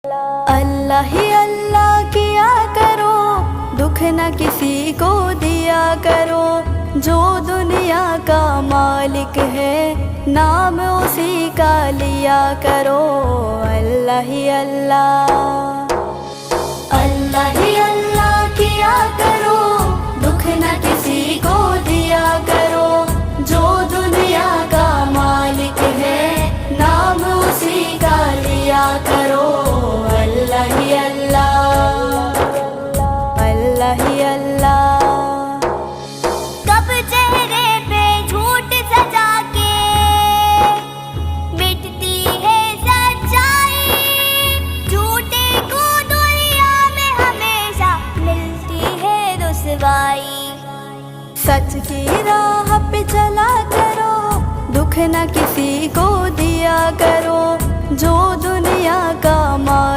اللہ ہی اللہ کیا کرو، دکھ نہ کسی کو دیا کرو، جو دنیا کا مالک ہے نام اسی کا لیا کرو۔ اللہ ہی اللہ، اللہ ہی اللہ کیا کرو، دکھ نہ کسی کو دیا کرو، جو دنیا کا مالک ہے نام اسی کا لیا کرو۔ اللہ ہی اللہ، اللہ ہی اللہ۔ کب چہرے پہ جھوٹ سجا کے مٹتی ہے سچائی، جھوٹے کو دنیا میں ہمیشہ ملتی ہے رسوائی۔ سچ کی راہ پہ چلا کرو، دکھ نہ کسی کو دیا کرو، جو دنیا کا مالک